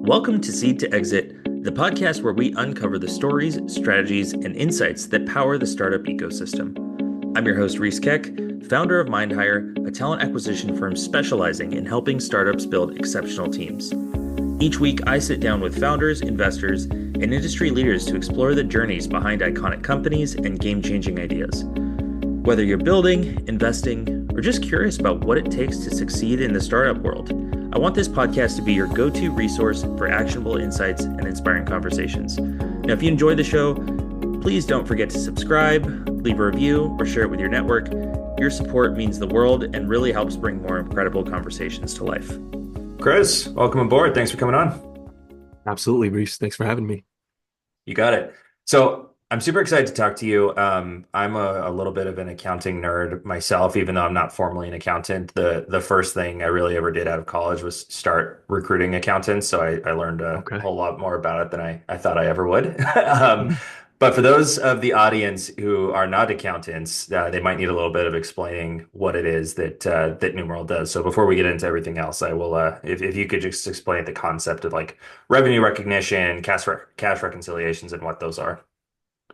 Welcome to Seed to Exit, the podcast where we uncover the stories, strategies, and insights that power the startup ecosystem. I'm your host, Reese Keck, founder of MindHire, a talent acquisition firm specializing in helping startups build exceptional teams. Each week, I sit down with founders, investors, and industry leaders to explore the journeys behind iconic companies and game-changing ideas. Whether you're building, investing, or just curious about what it takes to succeed in the startup world, I want this podcast to be your go-to resource for actionable insights and inspiring conversations. Now, if you enjoy the show, please don't forget to subscribe, leave a review, or share it with your network. Your support means the world and really helps bring more incredible conversations to life. Chris, welcome aboard. Thanks for coming on. Absolutely, Reese. Thanks for having me. You got it. So I'm super excited to talk to you. I'm a little bit of an accounting nerd myself, even though I'm not formally an accountant. The first thing I really ever did out of college was start recruiting accountants. So I learned a Okay. whole lot more about it than I thought I ever would. But for those of the audience who are not accountants, they might need a little bit of explaining what it is that Numeral does. So before we get into everything else, I will, if you could just explain the concept of like revenue recognition, cash reconciliations, and what those are.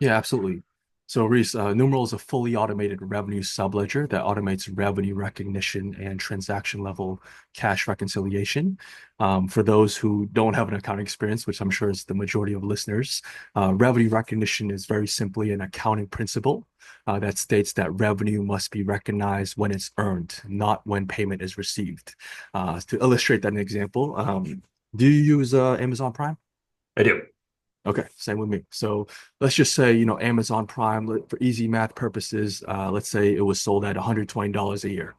Yeah, absolutely. So, Reese, Numeral is a fully automated revenue subledger that automates revenue recognition and transaction level cash reconciliation. For those who don't have an accounting experience, which I'm sure is the majority of listeners, revenue recognition is very simply an accounting principle that states that revenue must be recognized when it's earned, not when payment is received. To illustrate that in example, do you use Amazon Prime? I do. Okay, same with me. So let's just say, Amazon Prime, for easy math purposes, let's say it was sold at $120 a year.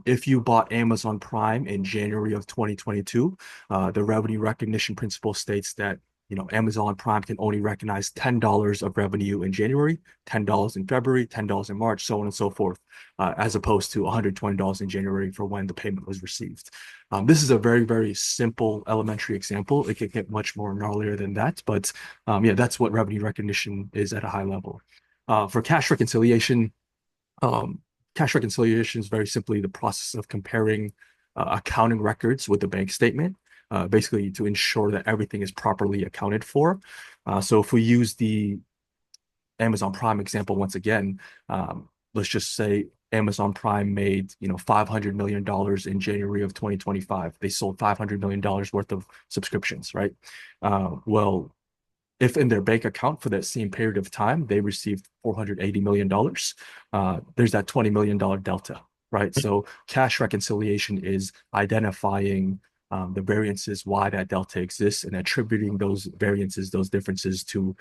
If you bought Amazon Prime in January of 2022, the revenue recognition principle states that, Amazon Prime can only recognize $10 of revenue in January, $10 in February, $10 in March, so on and so forth, as opposed to $120 in January for when the payment was received. This is a very, very simple elementary example. It can get much more gnarlier than that, but yeah, that's what revenue recognition is at a high level. For um, cash reconciliation is very simply the process of comparing accounting records with the bank statement, basically to ensure that everything is properly accounted for. So if we use the Amazon Prime example once again, let's just say Amazon Prime made, $500 million in January of 2025. They sold $500 million worth of subscriptions, right? Well, if in their bank account for that same period of time, they received $480 million, there's that $20 million delta, right? So cash reconciliation is identifying the variances, why that delta exists, and attributing those variances, those differences to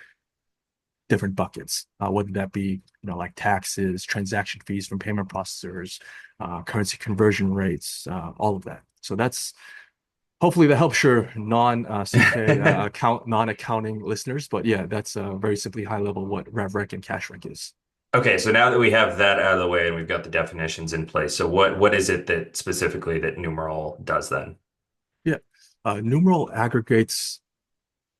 different buckets, whether that be, like taxes, transaction fees from payment processors, currency conversion rates, all of that. So that's hopefully that helps your non-CPA non-accounting listeners. But yeah, that's very simply high level what RevRec and CashRec is. Okay, so now that we have that out of the way and we've got the definitions in place, so what is it that specifically that Numeral does then? Yeah, Numeral aggregates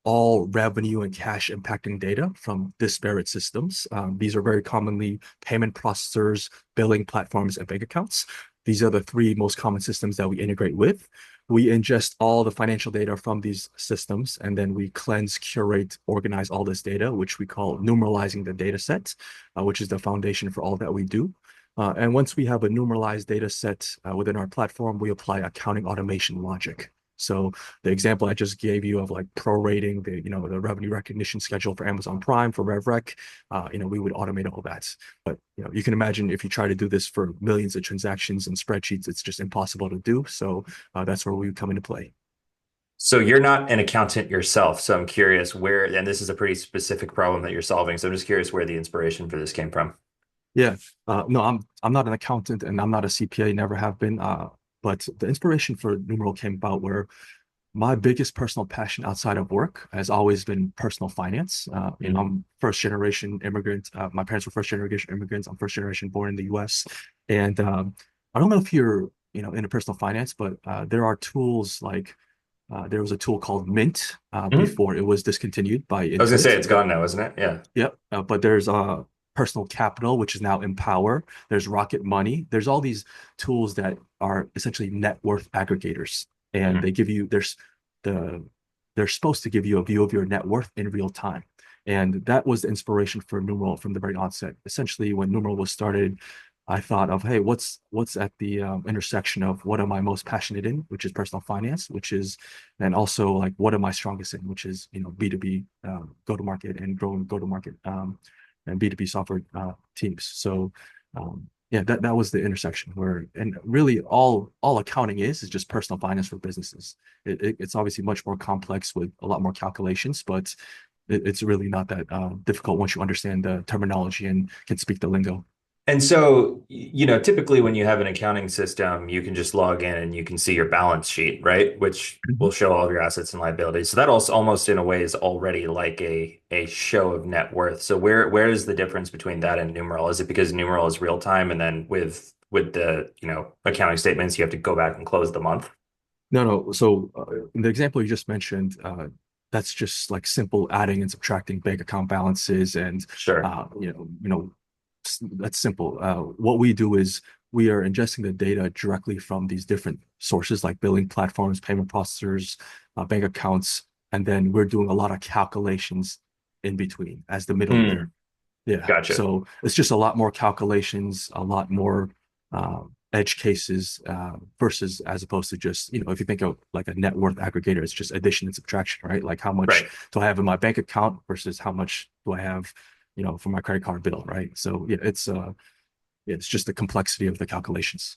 all revenue and cash impacting data from disparate systems. These are very commonly payment processors, billing platforms, and bank accounts. These are the three most common systems that we integrate with. We ingest all the financial data from these systems, and then we cleanse, curate, organize all this data, which we call numeralizing the data set, which is the foundation for all that we do. And once we have a numeralized data set within our platform, we apply accounting automation logic. So the example I just gave you of like prorating the revenue recognition schedule for Amazon Prime for RevRec, we would automate all that. But you can imagine if you try to do this for millions of transactions and spreadsheets, it's just impossible to do. So that's where we come into play. So you're not an accountant yourself, so I'm curious where, and this is a pretty specific problem that you're solving, so I'm just curious where the inspiration for this came from. Yeah, no, I'm not an accountant and I'm not a CPA, never have been. But the inspiration for Numeral came about where my biggest personal passion outside of work has always been personal finance. I'm first generation immigrant. My parents were first generation immigrants. I'm first generation born in the US. And I don't know if you're, into personal finance, but there are tools like there was a tool called Mint Mhm. before it was discontinued by I was gonna say Intuit. it's gone now, isn't it? Yeah. Yep. But there's Personal Capital, which is now Empower. There's Rocket Money. There's all these tools that are essentially net worth aggregators, and Mhm. they give you there's the they're supposed to give you a view of your net worth in real time. And that was the inspiration for Numeral from the very onset. Essentially, when Numeral was started, I thought of, hey, what's at the intersection of what am I most passionate in, which is personal finance, which is, and also like what am I strongest in, which is B2B go to market and growing go to market and B2B software teams. So yeah, that was the intersection where, and really all accounting is just personal finance for businesses. It's obviously much more complex with a lot more calculations, but it's really not that difficult once you understand the terminology and can speak the lingo. And so, typically when you have an accounting system, you can just log in and you can see your balance sheet, right? Which will show all of your assets and liabilities. So that also almost in a way is already like a show of net worth. So where is the difference between that and Numeral? Is it because Numeral is real time and then with the, accounting statements, you have to go back and close the month? No, no. So in the example you just mentioned, that's just like simple adding and subtracting bank account balances, and Sure. that's simple. What we do is we are ingesting the data directly from these different sources like billing platforms, payment processors, bank accounts, and then we're doing a lot of calculations in between as the middle Hmm. layer. Yeah. Gotcha. So it's just a lot more calculations, a lot more edge cases versus as opposed to just, if you think of like a net worth aggregator, it's just addition and subtraction, right? Like how much Right. do I have in my bank account versus how much do I have, for my credit card bill, right? So yeah, it's just the complexity of the calculations.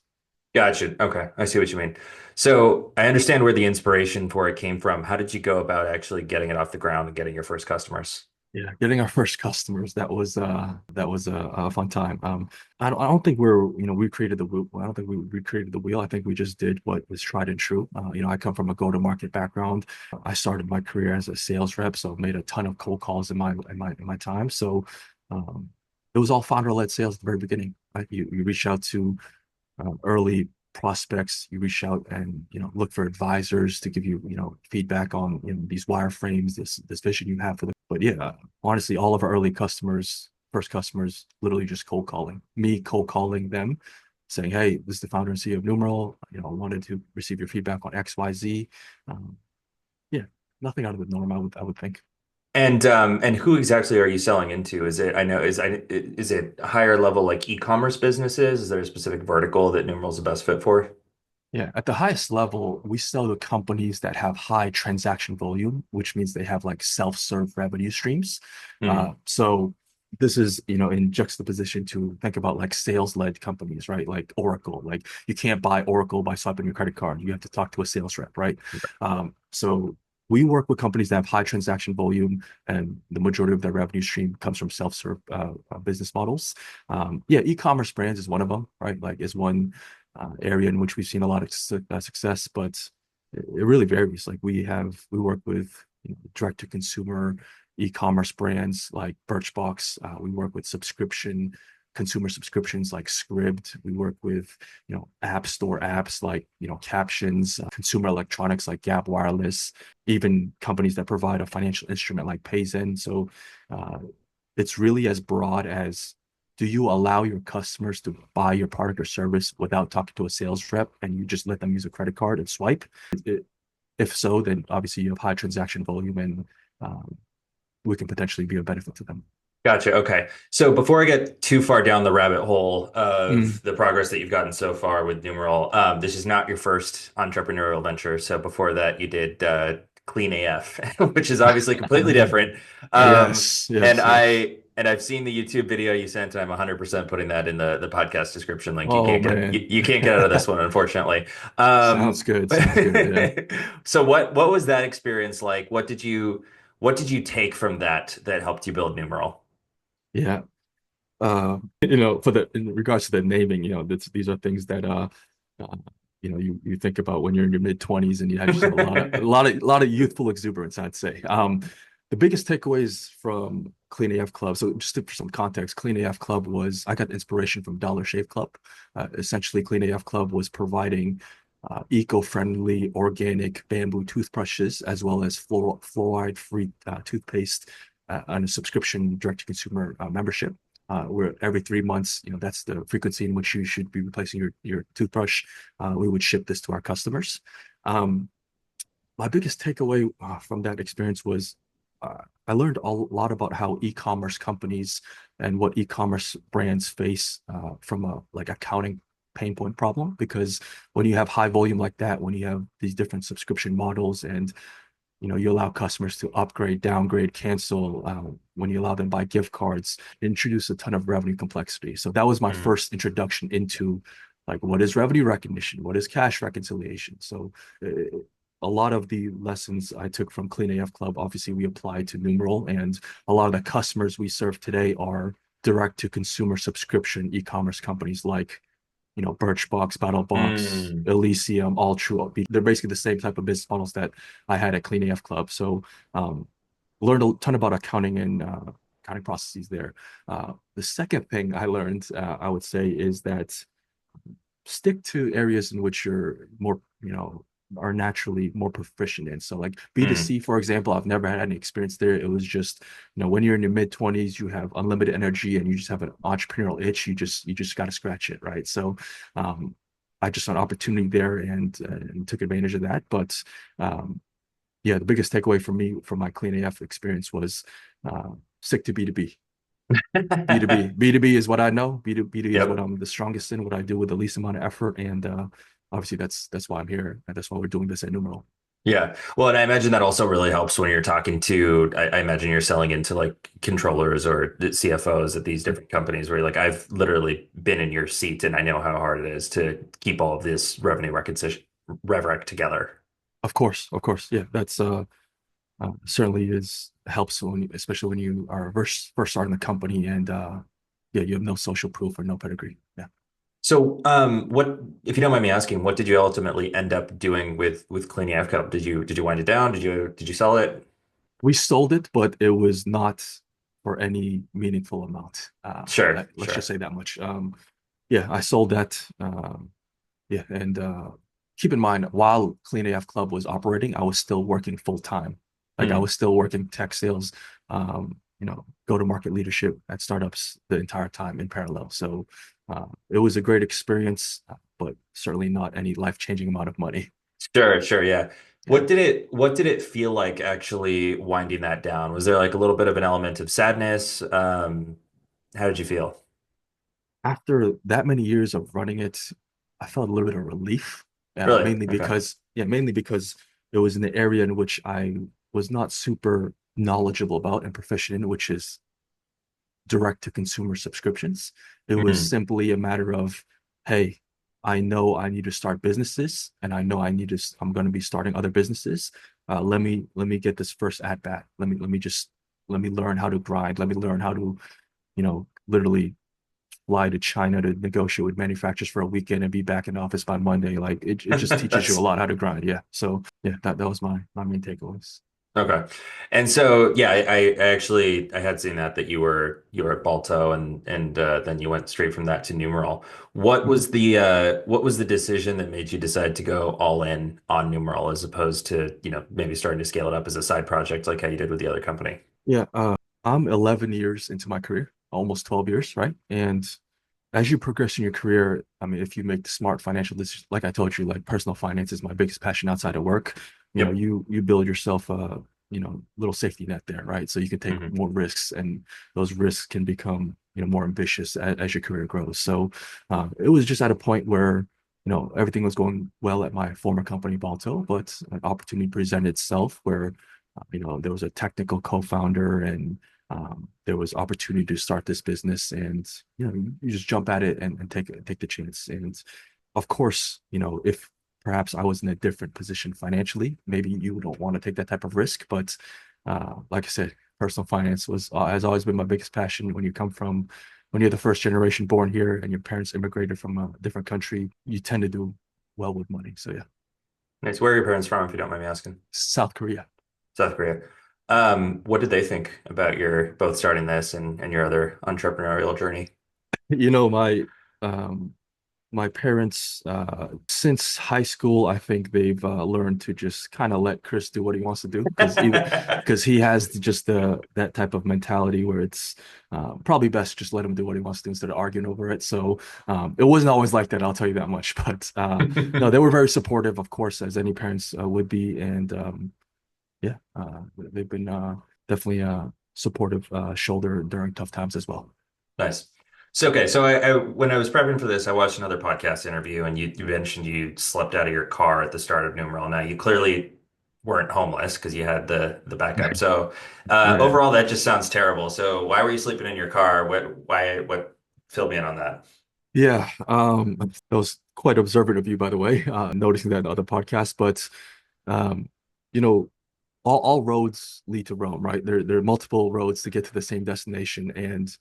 Gotcha. Okay. I see what you mean. So I understand where the inspiration for it came from. How did you go about actually getting it off the ground and getting your first customers? Yeah, getting our first customers, that was a fun time. I don't think we created the wheel. I don't think we recreated the wheel. I think we just did what was tried and true. I come from a go-to-market background. I started my career as a sales rep, so I've made a ton of cold calls in my time. So it was all founder-led sales at the very beginning. Right? You reach out to early prospects. You reach out and look for advisors to give you feedback on these wireframes, this vision you have for the. But yeah, honestly, all of our early customers, first customers, literally just cold calling me, cold calling them, saying, "Hey, this is the founder and CEO of Numeral. I wanted to receive your feedback on X, Y, Z." Yeah, nothing out of the norm, I would think. And who exactly are you selling into? Is it higher level like e-commerce businesses? Is there a specific vertical that Numeral's the best fit for? Yeah, at the highest level, we sell to companies that have high transaction volume, which means they have like self-serve revenue streams. Hmm. So this is, in juxtaposition to think about like sales-led companies, right? Like Oracle, like you can't buy Oracle by swiping your credit card. You have to talk to a sales rep, right? So we work with companies that have high transaction volume, and the majority of their revenue stream comes from self-serve business models. Yeah, e-commerce brands is one of them, right? Like is one area in which we've seen a lot of success, but it really varies. Like we work with direct to consumer e-commerce brands like Birchbox. We work with consumer subscriptions like Scribd. We work with app store apps like Captions, consumer electronics like Gap Wireless, even companies that provide a financial instrument like Payzen. So uh, it's really as broad as, do you allow your customers to buy your product or service without talking to a sales rep and you just let them use a credit card and swipe? If so, then obviously you have high transaction volume, and um, we can potentially be a benefit to them. Gotcha. Okay. So before I get too far down the rabbit hole Mm, of the progress that you've gotten so far with Numeral, this is not your first entrepreneurial venture. So before that, you did Clean AF, which is obviously completely different. yes, And yes, yes. I've seen the YouTube video you sent, and I'm 100% putting that in the podcast description link. You Oh can't get man. you can't get out of this one, unfortunately. Sounds Um, good. Sounds good. Yeah. so what was that experience like? What did you take from that helped you build Numeral? Yeah. For in regards to the naming, these are things that uh you think about when you're in your mid 20s and you just have a lot of youthful exuberance, I'd say. The biggest takeaways from Clean AF Club. So for some context, Clean AF Club I got inspiration from Dollar Shave Club. Essentially, Clean AF Club was providing eco-friendly organic bamboo toothbrushes as well as fluoride-free toothpaste on a subscription direct-to-consumer membership. Where every 3 months, that's the frequency in which you should be replacing your toothbrush. We would ship this to our customers. Um, My biggest takeaway from that experience was I learned a lot about how e-commerce companies and what e-commerce brands face from a like accounting pain point problem. Because when you have high volume like that, when you have these different subscription models, and you allow customers to upgrade, downgrade, cancel, when you allow them to buy gift cards, introduce a ton of revenue complexity. So that was my Mm, first introduction into like what is revenue recognition, what is cash reconciliation. So uh, a lot of the lessons I took from Clean AF Club, obviously we applied to Numeral, and a lot of the customers we serve today are direct to consumer subscription e-commerce companies like Birchbox, BattleBox, mm. Elysium, all true. They're basically the same type of business models that I had at Clean AF Club. So um, learned a ton about accounting and accounting processes there. The second thing I learned, I would say, is that stick to areas in which you're more, are naturally more proficient in. So like Mm. B2C, for example, I've never had any experience there. It was just, when you're in your mid 20s, you have unlimited energy and you just have an entrepreneurial itch. You just got to scratch it, right? So um, I just saw an opportunity there and took advantage of that. But yeah, the biggest takeaway for me from my Clean AF experience was stick to B2B. B2B. B2B is what I know. B2B is what Yep. I'm the strongest in, what I do with the least amount of effort. And obviously that's why I'm here. And that's why we're doing this at Numeral. Yeah. Well, and I imagine that also really helps when you're talking to, I imagine you're selling into like controllers or the CFOs at these different companies where you're like, I've literally been in your seat and I know how hard it is to keep all of this revenue reconciliation, rev rec together. Of course, of course. Yeah, that's certainly is helps when especially when you are first starting the company and yeah, you have no social proof or no pedigree. Yeah. So, what, if you don't mind me asking, what did you ultimately end up doing with Clean AF Cup? Did you wind it down? Did you sell it? We sold it, but it was not for any meaningful amount. Sure, Let's just sure. say that much. Yeah, I sold that. Yeah, and keep in mind, while Clean AF Club was operating, I was still working full time. Like I Hmm. was still working tech sales, go to market leadership at startups the entire time in parallel. So it was a great experience, but certainly not any life-changing amount of money. Sure, sure, yeah. Yeah. What did it feel like actually winding that down? Was there like a little bit of an element of sadness? How did you feel? After that many years of running it, I felt a little bit of relief, Really? mainly Okay. because, yeah, mainly because it was in the area in which I was not super knowledgeable about and proficient in, which is direct to consumer subscriptions. It was Hmm. simply a matter of, hey, I know I need to start businesses, and I know I'm going to be starting other businesses. Let me get this first at bat. Let me learn how to grind. Let me learn how to, literally fly to China to negotiate with manufacturers for a weekend and be back in the office by Monday. Like it just teaches you a That's lot how to grind. Yeah. So yeah, that was my main takeaways. okay. And so yeah, I actually I had seen that you were at Balto and then you went straight from that to Numeral. Mhm. What was the decision that made you decide to go all in on Numeral as opposed to, maybe starting to scale it up as a side project like how you did with the other company? Yeah. I'm 11 years into my career, almost 12 years, right? And as you progress in your career, I mean, if you make the smart financial decisions, like I told you, like personal finance is my biggest passion outside of work. Yep. You build yourself a, little safety net there, right? So you can take Hmm. more risks, and those risks can become, more ambitious as your career grows. So it was just at a point where, everything was going well at my former company, Balto, but an opportunity presented itself where, there was a technical co-founder and there was opportunity to start this business, and you just jump at it and take the chance. And of course, if perhaps I was in a different position financially, maybe you don't want to take that type of risk. But like I said, personal finance has always been my biggest passion. When you're the first generation born here and your parents immigrated from a different country, you tend to do well with money. So yeah, Nice. Where are your parents from, if you don't mind me asking? South Korea. South Korea. What did they think about your both starting this and your other entrepreneurial journey? My um My parents, since high school, I think they've learned to just kind of let Chris do what he wants to do because he has just that type of mentality where it's probably best just let him do what he wants to do instead of arguing over it. So it wasn't always like that, I'll tell you that much. But no, they were very supportive, of course, as any parents would be, and yeah, they've been definitely a supportive shoulder during tough times as well. Nice. So okay, so I when I was prepping for this, I watched another podcast interview, and you mentioned you slept out of your car at the start of Numeral. Now you clearly weren't homeless because you had the backup. So Yeah. overall, that just sounds terrible. So why were you sleeping in your car? What filled me in on that? Yeah, that was quite observant of you, by the way, noticing that in other podcasts. But um, you know, all roads lead to Rome, right? There are multiple roads to get to the same destination, and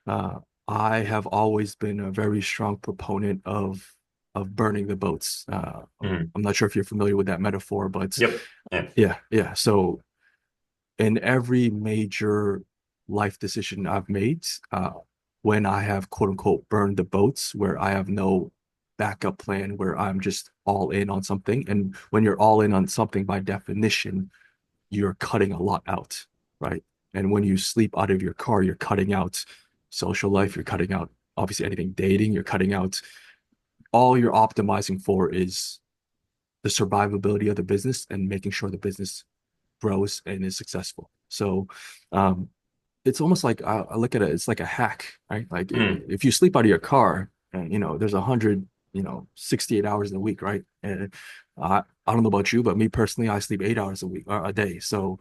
uh, I have always been a very strong proponent of burning the boats. Mhm. I'm not sure if you're familiar with that metaphor, but Yep. Yeah. yeah, yeah. So in every major life decision I've made, when I have quote unquote burned the boats, where I have no backup plan, where I'm just all in on something. And when you're all in on something, by definition, you're cutting a lot out, right? And when you sleep out of your car, you're cutting out social life, you're cutting out obviously anything dating, you're cutting out all you're optimizing for is the survivability of the business and making sure the business grows and is successful. So um, it's almost like I look at it, it's like a hack, right? Like Mm. if you sleep out of your car, and there's 100, 68 hours in a week, right? And I don't know about you, but me personally, I sleep 8 hours a week, a day. So,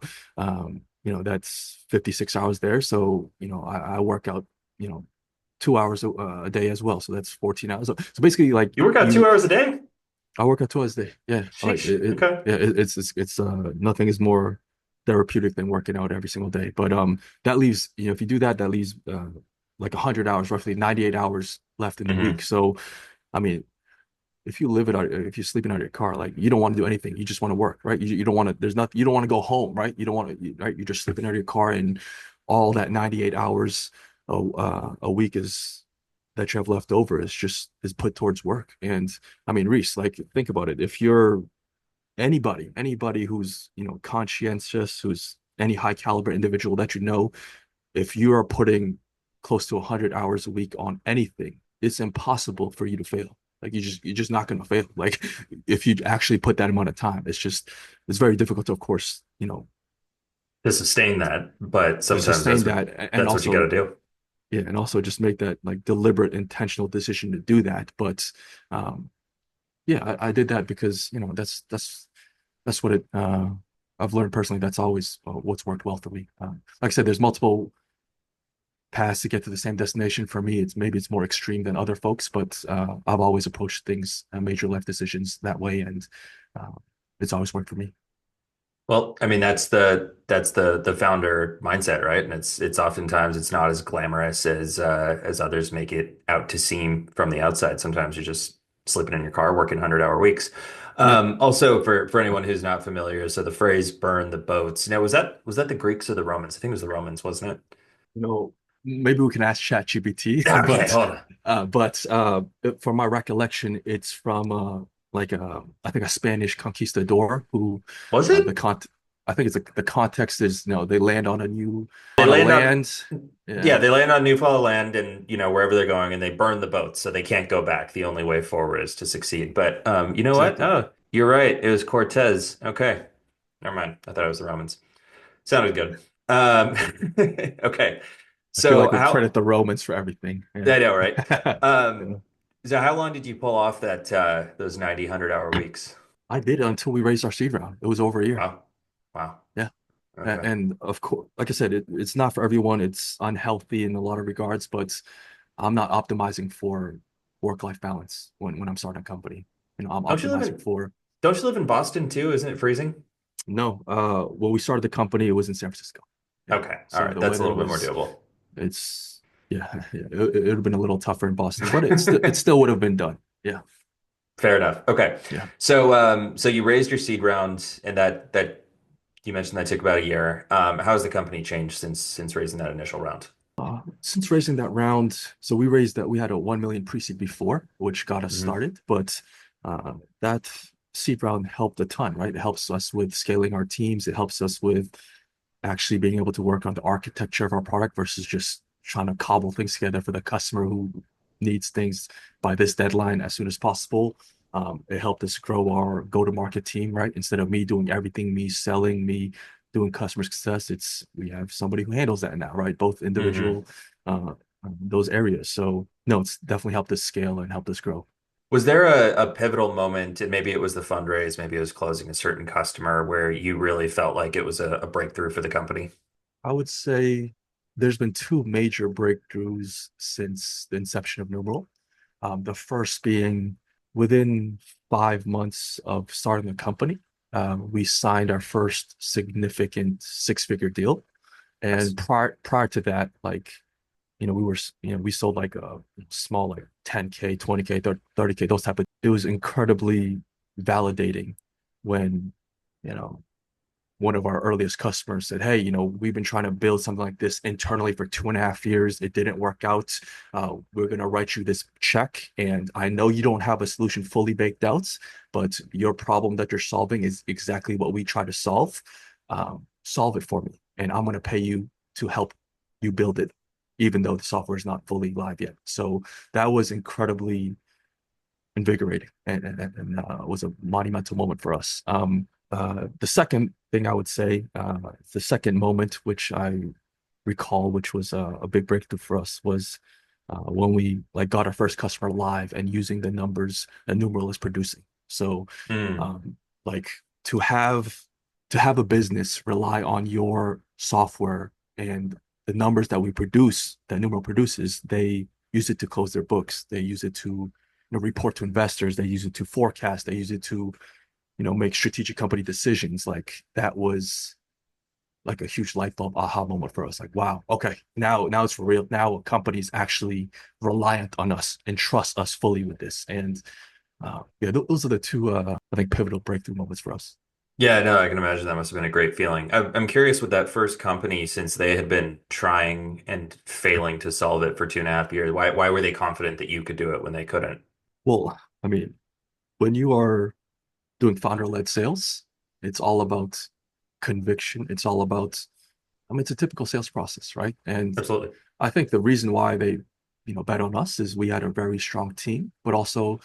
that's 56 hours there. So, I work out, you know, 2 hours a day as well. So that's 14 hours. So basically, like You work out 2 hours a day? I work out twice a day. Yeah, like Sheesh. Okay. yeah, it's nothing is more therapeutic than working out every single day. But that leaves, if you do that, that leaves like 100 hours, roughly 98 hours left in the week. Hmm. So, I mean, if you're sleeping out of your car, like you don't want to do anything, you just want to work, right? You don't want to. There's not. You don't want to go home, right? You don't want to, right? You're just sleeping out of your car, and all that 98 hours a week is that you have left over is put towards work. And I mean, Reese, like think about it. If you're anybody who's conscientious, who's any high caliber individual that if you are putting close to 100 hours a week on anything, it's impossible for you to fail. Like you're just not going to fail. Like if you actually put that amount of time, it's very difficult to, of course, To sustain that, but sometimes sustain that, and that's what you got to also do. yeah, and also just make that like deliberate, intentional decision to do that. But yeah, I did that because that's what I've learned personally. That's always what's worked well for me. Like I said, there's multiple paths to get to the same destination. For me, it's more extreme than other folks, but I've always approached things, major life decisions that way, and uh, it's always worked for me. Well, I mean that's the founder mindset, right? And it's oftentimes it's not as glamorous as others make it out to seem from the outside. Sometimes you're just sleeping in your car, working 100-hour weeks. Yep. Also, for anyone who's not familiar, so the phrase "burn the boats." Now, was that the Greeks or the Romans? I think it was the Romans, wasn't it? Maybe we can ask ChatGPT, Okay, hold on. but from my recollection, it's from like I think a Spanish conquistador who Was the it? con I think the context is they land They on a land on land. Yeah, Yeah, they land on Newfoundland land and wherever they're going and they burn the boats so they can't go back. The only way forward is to succeed. But you know what? exactly. Oh, you're right. It was Cortez. Okay. Never mind. I thought it was the Romans. Sounded good. Um okay. I feel So like we how credit the Romans for everything. Yeah. I know, right? Yeah. So how long did you pull off that those 90 100-hour weeks? I did it until we raised our seed round. It was over a year. Wow. Wow. Yeah. Okay. And of course, like I said, it's not for everyone. It's unhealthy in a lot of regards, but I'm not optimizing for work-life balance when I'm starting a company. I'm Don't you live optimizing in for don't you live in Boston too? Isn't it freezing? no. When we started the company, it was in San Francisco. Yeah. Okay. All So right. the That's a weather little bit more was doable. it's yeah, yeah. It would have been a little tougher in Boston, but it still would have been done. Yeah. Fair enough. Okay. Yeah. So you raised your seed round and that you mentioned that took about a year. How has the company changed since raising that initial round? Since raising that round, so we had a 1 million pre-seed before, which got us Hmm. started, but that seed round helped a ton, right? It helps us with scaling our teams. It helps us with actually being able to work on the architecture of our product versus just trying to cobble things together for the customer who needs things by this deadline as soon as possible. It helped us grow our go-to-market team, right? Instead of me doing everything, me selling, me doing customer success, it's we have somebody who handles that now, right? Both Hmm. individual, those areas. So no, it's definitely helped us scale and helped us grow. Was there a pivotal moment, and maybe it was the fundraise, maybe it was closing a certain customer where you really felt like it was a breakthrough for the company? I would say there's been two major breakthroughs since the inception of Numeral. The first being within 5 months of starting the company, we signed our first significant six-figure deal. Nice. And prior to that, like we were we sold like a small like 10K, 20K, 30K, those type of. It was incredibly validating when you know one of our earliest customers said, "Hey, we've been trying to build something like this internally for 2.5 years. It didn't work out. We're going to write you this check. And I know you don't have a solution fully baked out, but your problem that you're solving is exactly what we try to solve. Solve it for me. And I'm going to pay you to help you build it, even though the software is not fully live yet." So that was incredibly invigorating and was a monumental moment for us. The second thing I would say, the second moment which I recall, which was a big breakthrough for us, was when we like got our first customer live and using the numbers that Numeral is producing. So, Mm. um, like to have a business rely on your software and the numbers that we produce, that Numeral produces, they use it to close their books. They use it to report to investors. They use it to forecast. They use it to make strategic company decisions. Like that was like a huge light bulb aha moment for us. Like, wow, okay, now it's for real. Now companies actually reliant on us and trust us fully with this. And yeah, those are the two I think pivotal breakthrough moments for us. Yeah, no, I can imagine that must have been a great feeling. I'm curious with that first company, since they had been trying and failing to solve it for 2.5 years, why were they confident that you could do it when they couldn't? Well, I mean, when you are doing founder-led sales, it's all about conviction. It's all about, I mean, it's a typical sales process, right? And Absolutely. I think the reason why they, bet on us is we had a very strong team, but also,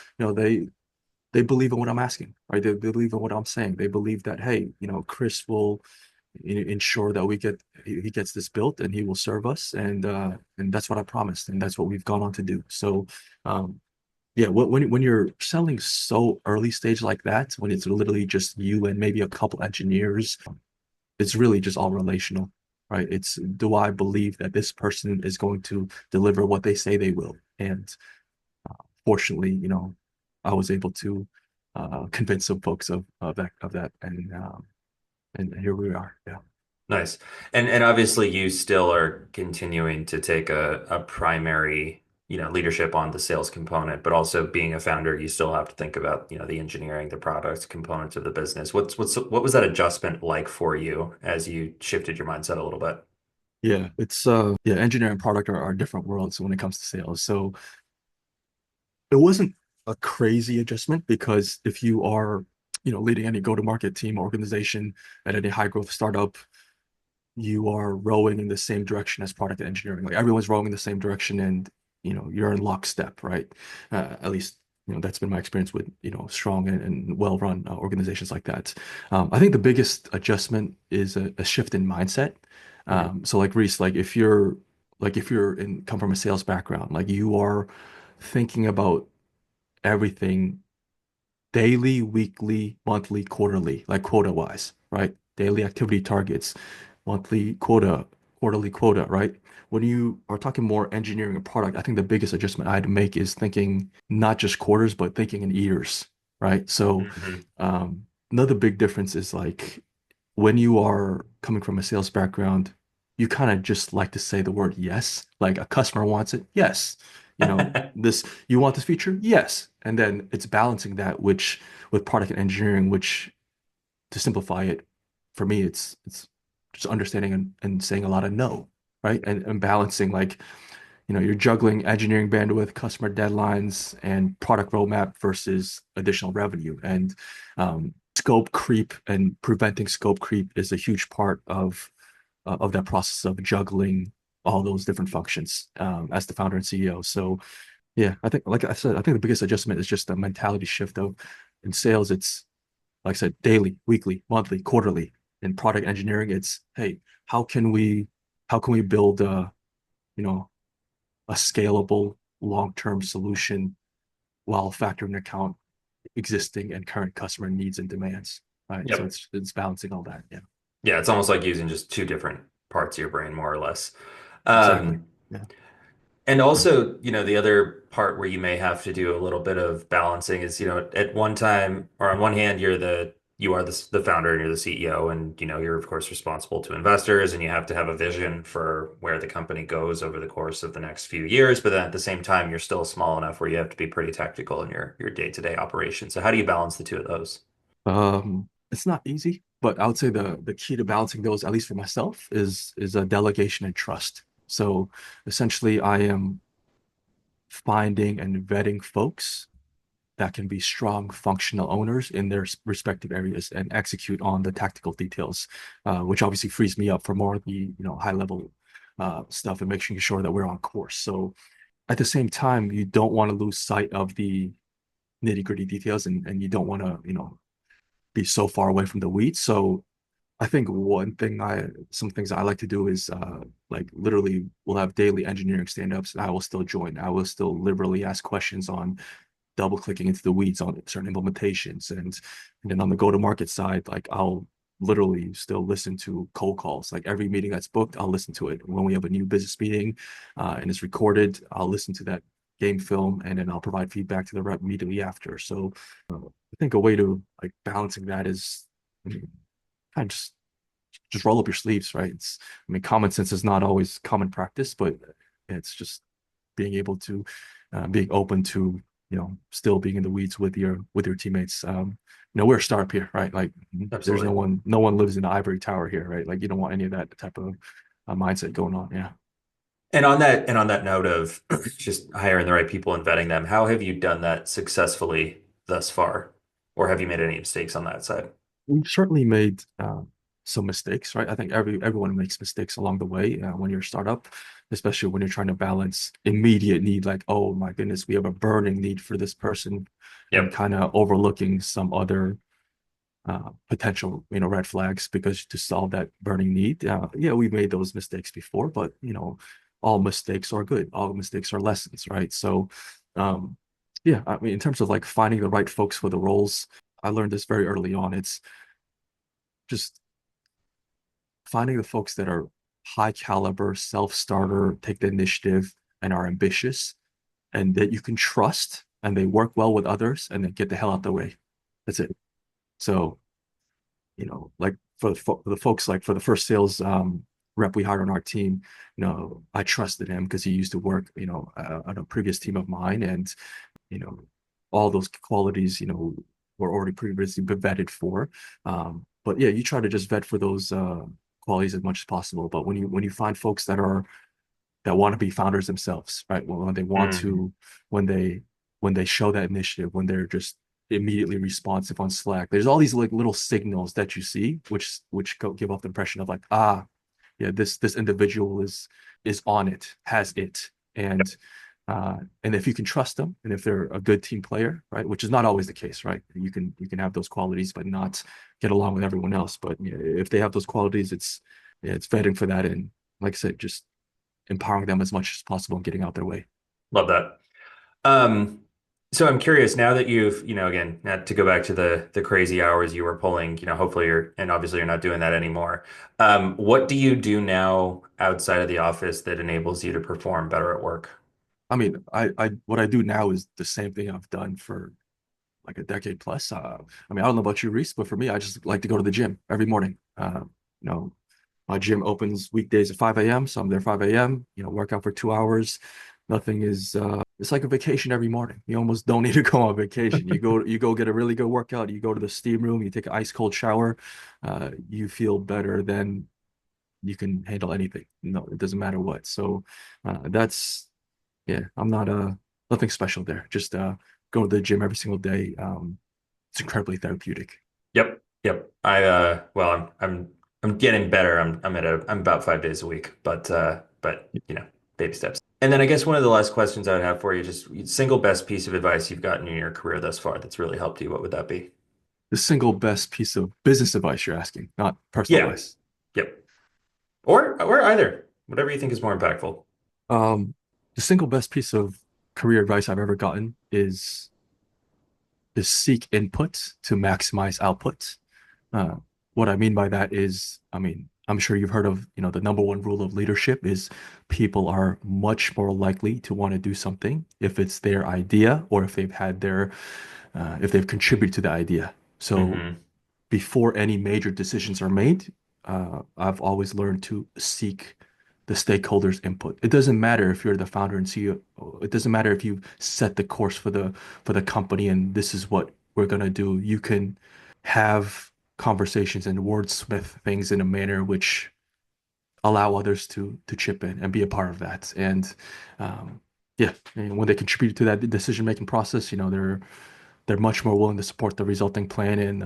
they believe in what I'm asking, right? They believe in what I'm saying. They believe that, hey, Chris will ensure that he gets this built and he will serve us, and that's what I promised, and that's what we've gone on to do. So, um, yeah, when you're selling so early stage like that, when it's literally just you and maybe a couple engineers, it's really just all relational, right? It's do I believe that this person is going to deliver what they say they will? And fortunately, I was able to convince some folks of that, and here we are. Yeah. Nice. And obviously you still are continuing to take a primary, leadership on the sales component, but also being a founder, you still have to think about, the engineering, the products, components of the business. What was that adjustment like for you as you shifted your mindset a little bit? Yeah, it's yeah, engineering and product are different worlds when it comes to sales. So it wasn't a crazy adjustment because if you are, leading any go-to-market team or organization at any high growth startup, you are rowing in the same direction as product and engineering. Like everyone's rowing in the same direction, and you're in lockstep, right? At least that's been my experience with strong and well-run organizations like that. I think the biggest adjustment is a shift in mindset. Hmm. So like Reese, like if you're in come from a sales background, like you are thinking about everything daily, weekly, monthly, quarterly, like quota wise, right? Daily activity targets, monthly quota, quarterly quota, right? When you are talking more engineering and product, I think the biggest adjustment I had to make is thinking not just quarters, but thinking in years, right? So, Hmm. another big difference is like when you are coming from a sales background, you kind of just like to say the word yes. Like a customer wants it, yes. This you want this feature, yes. And then it's balancing that, which with product and engineering, which to simplify it, for me, it's just understanding and saying a lot of no. right? And balancing like, you're juggling engineering bandwidth, customer deadlines, and product roadmap versus additional revenue. And scope creep and preventing scope creep is a huge part of that process of juggling all those different functions as the founder and CEO. So yeah, I think, like I said, I think the biggest adjustment is just the mentality shift of in sales, it's like I said, daily, weekly, monthly, quarterly. In product engineering, it's hey, how can we build you know, a scalable long-term solution while factoring into account existing and current customer needs and demands, right? So Yep. it's balancing all that. Yeah, Yeah, it's almost like using just two different parts of your brain, more or less. exactly. Um, Yeah. and also, the other part where you may have to do a little bit of balancing is, at one time, or on one hand, you are the founder and you're the CEO, and you're of course responsible to investors, and you have to have a vision for where the company goes over the course of the next few years. But then at the same time, you're still small enough where you have to be pretty tactical in your day-to-day operations. So how do you balance the two of those? It's not easy, but I would say the key to balancing those, at least for myself, is a delegation and trust. So essentially, I am finding and vetting folks that can be strong functional owners in their respective areas and execute on the tactical details, which obviously frees me up for more of the high level stuff and making sure that we're on course. So at the same time, you don't want to lose sight of the nitty gritty details, and you don't want to be so far away from the weeds. So I think some things I like to do is like literally we'll have daily engineering stand-ups. And I will still join. I will still liberally ask questions on double clicking into the weeds on certain implementations. And then on the go-to-market side, like I'll literally still listen to cold calls. Like every meeting that's booked, I'll listen to it. When we have a new business meeting and it's recorded, I'll listen to that game film and then I'll provide feedback to the rep immediately after. So I think a way to like balancing that is kind of just roll up your sleeves, right? I mean, common sense is not always common practice, but it's just being able to, being open to, still being in the weeds with your teammates. We're a startup here, right? Like, there's Absolutely. no one lives in the ivory tower here, right? Like, you don't want any of that type of mindset going on. Yeah. And on that note of just hiring the right people and vetting them, how have you done that successfully thus far? Or have you made any mistakes on that side? We've certainly made some mistakes, right? I think everyone makes mistakes along the way when you're a startup, especially when you're trying to balance immediate need, like, oh my goodness, we have a burning need for this person, and Yep. kind of overlooking some other potential, red flags because to solve that burning need. Yeah, we've made those mistakes before, but all mistakes are good. All mistakes are lessons, right? So, um, yeah, I mean, in terms of like finding the right folks for the roles, I learned this very early on. It's just finding the folks that are high caliber, self-starter, take the initiative, and are ambitious, and that you can trust, and they work well with others, and then get the hell out the way. That's it. So, like for the folks, like for the first sales rep we hired on our team, I trusted him because he used to work, on a previous team of mine, and you know, all those qualities, were already previously been vetted for. But yeah, you try to just vet for those qualities as much as possible. But when you find folks that want to be founders themselves, right? When they want Mhm. to, when they when they show that initiative, when they're just immediately responsive on Slack, there's all these like little signals that you see, which give off the impression of like, yeah, this individual is on it, has it, and if you can trust them, and if they're a good team player, right, which is not always the case, right, you can have those qualities but not get along with everyone else. But if they have those qualities, it's vetting for that, and like I said, just empowering them as much as possible and getting out their way. Love that. Um, so I'm curious now that you've, again, not to go back to the crazy hours you were pulling, hopefully and obviously you're not doing that anymore. What do you do now outside of the office that enables you to perform better at work? I mean, I what I do now is the same thing I've done for like a decade plus. I mean, I don't know about you, Reese, but for me, I just like to go to the gym every morning. You know, my gym opens weekdays at 5 a.m., so I'm there 5 a.m., work out for 2 hours. Nothing is it's like a vacation every morning. You almost don't need to go on vacation. You go get a really good workout, you go to the steam room, you take an ice cold shower, you feel better than you can handle anything. No, it doesn't matter what. So that's yeah, I'm not nothing special there. Just go to the gym every single day. It's incredibly therapeutic. Yep. Yep. Well, I'm getting better. I'm about 5 days a week, but baby steps. And then I guess one of the last questions I would have for you, just single best piece of advice you've gotten in your career thus far that's really helped you. What would that be? The single best piece of business advice you're asking, not personal Yeah. advice. Yep. Or either. Whatever you think is more impactful. Um, the single best piece of career advice I've ever gotten is to seek input to maximize output. Uh, what I mean by that is, I mean, I'm sure you've heard of, the number one rule of leadership is people are much more likely to want to do something if it's their idea or if they've contributed to the idea. So Hmm. before any major decisions are made, I've always learned to seek the stakeholders' input. It doesn't matter if you're the founder and CEO. It doesn't matter if you set the course for the company and this is what we're gonna do. You can have conversations and wordsmith things in a manner which allow others to chip in and be a part of that. And um, yeah, and when they contribute to that decision-making process, they're much more willing to support the resulting plan, and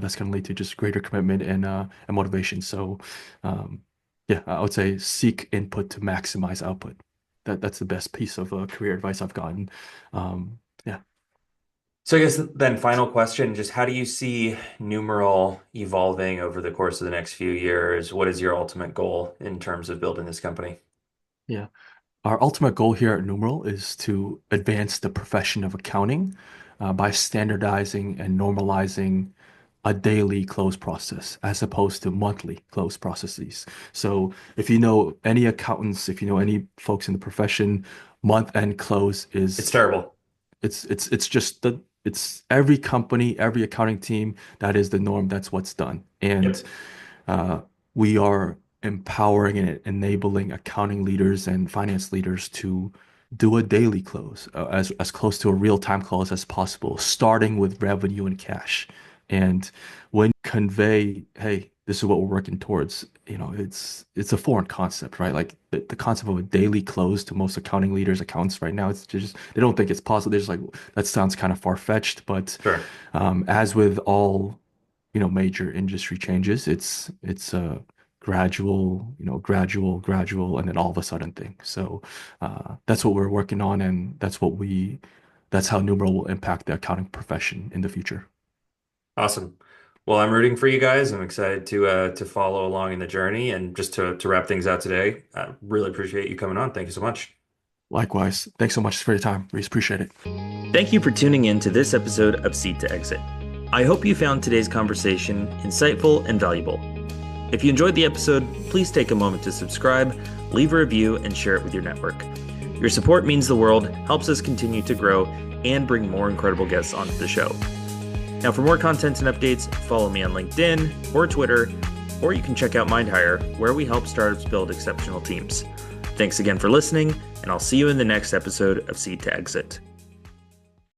that's going to lead to just greater commitment and motivation. So, um, yeah, I would say seek input to maximize output. That's the best piece of career advice I've gotten. Yeah, So I guess then final question, just how do you see Numeral evolving over the course of the next few years? What is your ultimate goal in terms of building this company? yeah. Our ultimate goal here at Numeral is to advance the profession of accounting by standardizing and normalizing a daily close process as opposed to monthly close processes. So if you know any accountants, if you know any folks in the profession, month-end close It's is terrible. it's just it's every company, every accounting team, that is the norm, that's what's done. And Yep. uh, we are empowering and enabling accounting leaders and finance leaders to do a daily close, as close to a real-time close as possible, starting with revenue and cash. And when you convey, hey, this is what we're working towards, it's a foreign concept, right? Like the concept of a daily close to most accounting leaders, accountants right now, it's just they don't think it's possible. They're just like, that sounds kind of far-fetched. But Sure. as with all major industry changes. It's a gradual, and then all of a sudden thing. So that's what we're working on, and that's how Numeral will impact the accounting profession in the future. Awesome. Well, I'm rooting for you guys. I'm excited to follow along in the journey. And just to wrap things out today, I really appreciate you coming on. Thank you so much. Likewise, thanks so much for your time. Reese, appreciate it. Thank you for tuning in to this episode of Seed to Exit. I hope you found today's conversation insightful and valuable. If you enjoyed the episode, please take a moment to subscribe, leave a review, and share it with your network. Your support means the world, helps us continue to grow, and bring more incredible guests onto the show. Now, for more content and updates, follow me on LinkedIn or Twitter, or you can check out MindHire, where we help startups build exceptional teams. Thanks again for listening, and I'll see you in the next episode of Seed to Exit.